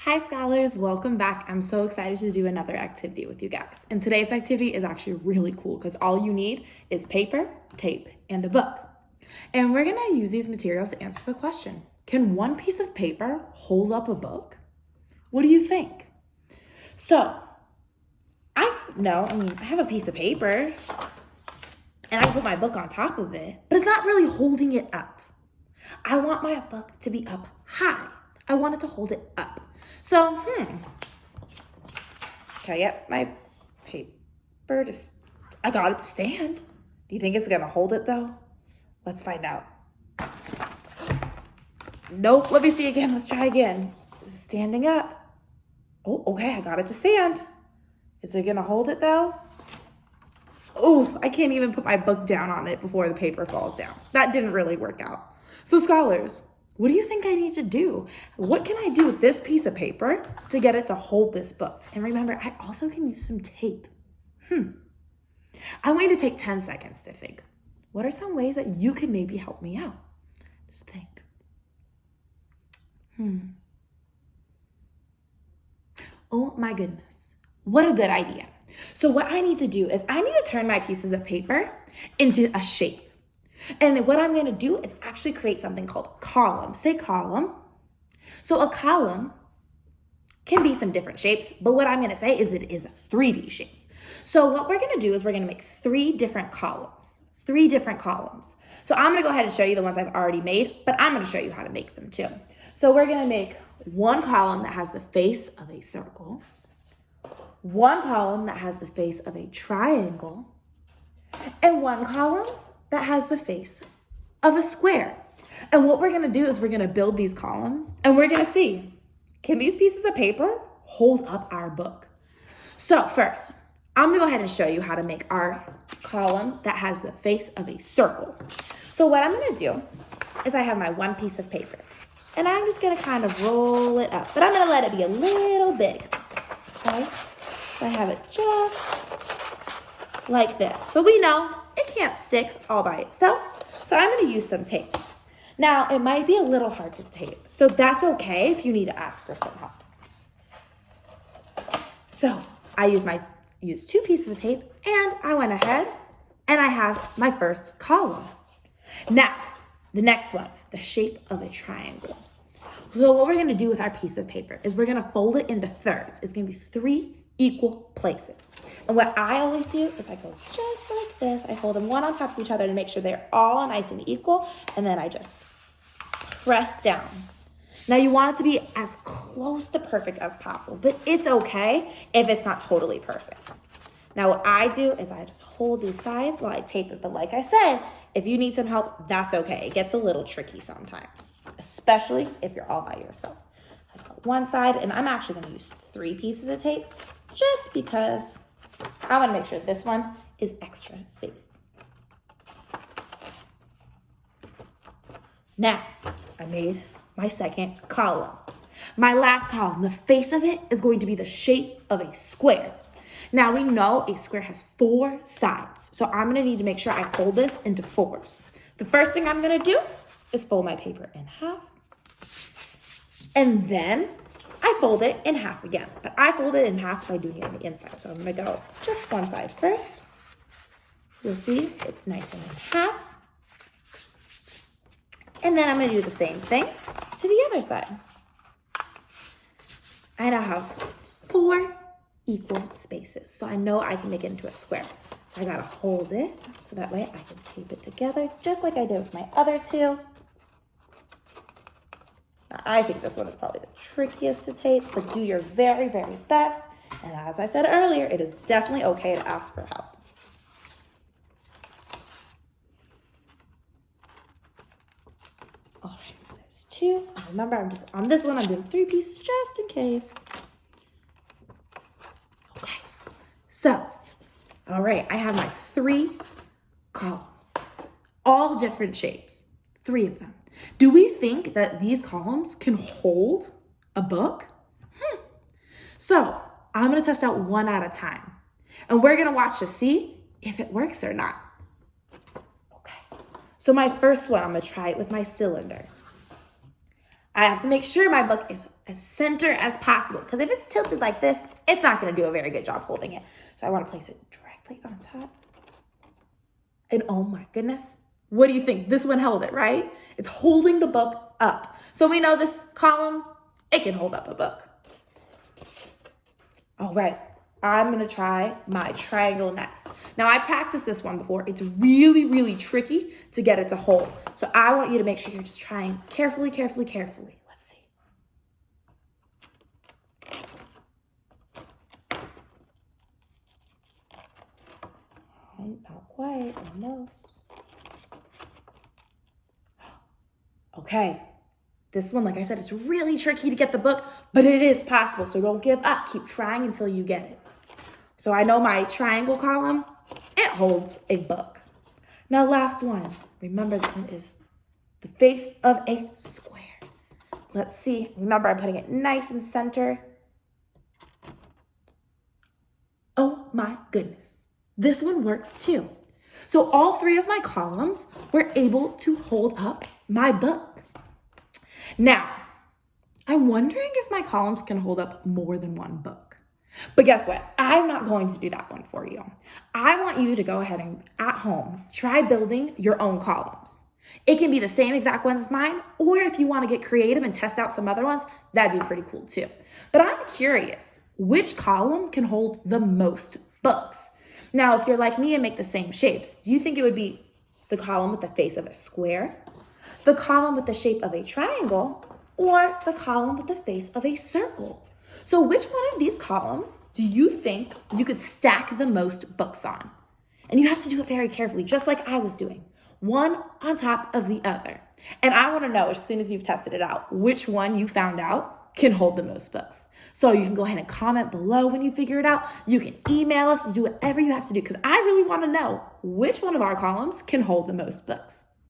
Hi scholars, welcome back. I'm so excited to do another activity with you guys. And today's activity is actually really cool because all you need is paper, tape, and a book. And we're gonna use these materials to answer the question, can one piece of paper hold up a book? What do you think? So, I have a piece of paper and I put my book on top of it, but it's not really holding it up. I want my book to be up high. I want it to hold it up. So, can I get my paper to, I got it to stand. Do you think it's gonna hold it though? Let's find out. Nope, let me see again, let's try again. Is it standing up? Oh, okay, I got it to stand. Is it gonna hold it though? Oh, I can't even put my book down on it before the paper falls down. That didn't really work out. So scholars, what do you think I need to do? What can I do with this piece of paper to get it to hold this book? And remember, I also can use some tape. I'm going to take 10 seconds to think. What are some ways that you can maybe help me out? Just think. Oh my goodness. What a good idea. So what I need to do is I need to turn my pieces of paper into a shape. And what I'm gonna do is actually create something called column. Say column. So a column can be some different shapes, but what I'm gonna say is it is a 3D shape. So what we're gonna do is we're gonna make three different columns. So I'm gonna go ahead and show you the ones I've already made, but I'm gonna show you how to make them too. So we're gonna make one column that has the face of a circle, one column that has the face of a triangle, and one column that has the face of a square. And what we're gonna do is we're gonna build these columns and we're gonna see, can these pieces of paper hold up our book? So first, I'm gonna go ahead and show you how to make our column that has the face of a circle. So what I'm gonna do is I have my one piece of paper and I'm just gonna kind of roll it up, but I'm gonna let it be a little big, okay? So I have it just like this, but we know it can't stick all by itself, so I'm gonna use some tape. Now, it might be a little hard to tape, so that's okay if you need to ask for some help. So I used two pieces of tape, and I went ahead and I have my first column. Now, the next one, the shape of a triangle. So what we're gonna do with our piece of paper is we're gonna fold it into thirds. It's gonna be 3 equal places. And what I always do is I go just like this. I fold them one on top of each other to make sure they're all nice and equal. And then I just press down. Now you want it to be as close to perfect as possible, but it's okay if it's not totally perfect. Now what I do is I just hold these sides while I tape it. But like I said, if you need some help, that's okay. It gets a little tricky sometimes, especially if you're all by yourself. I got one side, and I'm actually gonna use 3 pieces of tape just because I wanna make sure this one is extra safe. Now, I made my second column. My last column, the face of it is going to be the shape of a square. Now we know a square has 4 sides, so I'm gonna need to make sure I fold this into 4s. The first thing I'm gonna do is fold my paper in half, and then I fold it in half again, but I fold it in half by doing it on the inside. So I'm gonna go just one side first. You'll see it's nice and in half. And then I'm gonna do the same thing to the other side. I now have 4 equal spaces. So I know I can make it into a square. So I gotta hold it so that way I can tape it together just like I did with my other 2. I think this one is probably the trickiest to tape, but do your very, very best. And as I said earlier, it is definitely okay to ask for help. All right, there's 2. Remember, I'm just on this one, I'm doing 3 pieces just in case. Okay, so, all right, I have my 3 columns, all different shapes, 3 of them. Do we think that these columns can hold a book? So I'm gonna test out one at a time. And we're gonna watch to see if it works or not. Okay, so my first one, I'm gonna try it with my cylinder. I have to make sure my book is as center as possible. Because if it's tilted like this, it's not going to do a very good job holding it. So I want to place it directly on top. And oh my goodness, what do you think? This one held it, right? It's holding the book up. So we know this column, it can hold up a book. All right, I'm gonna try my triangle next. Now I practiced this one before. It's really, really tricky to get it to hold. So I want you to make sure you're just trying carefully, carefully, carefully. Let's see. Oh, not quite, almost. Okay, this one, like I said, it's really tricky to get the book, but it is possible. So don't give up. Keep trying until you get it. So I know my triangle column, it holds a book. Now, last one. Remember, this one is the face of a square. Let's see. Remember, I'm putting it nice and center. Oh my goodness. This one works too. So all three of my columns were able to hold up my book. Now, I'm wondering if my columns can hold up more than one book. But guess what? I'm not going to do that one for you. I want you to go ahead and at home, try building your own columns. It can be the same exact ones as mine, or if you want to get creative and test out some other ones, that'd be pretty cool too. But I'm curious, which column can hold the most books? Now, if you're like me and make the same shapes, do you think it would be the column with the face of a square, the column with the shape of a triangle, or the column with the face of a circle? So which one of these columns do you think you could stack the most books on? And you have to do it very carefully, just like I was doing, one on top of the other. And I want to know, as soon as you've tested it out, which one you found out can hold the most books. So you can go ahead and comment below when you figure it out. You can email us, do whatever you have to do, because I really want to know which one of our columns can hold the most books.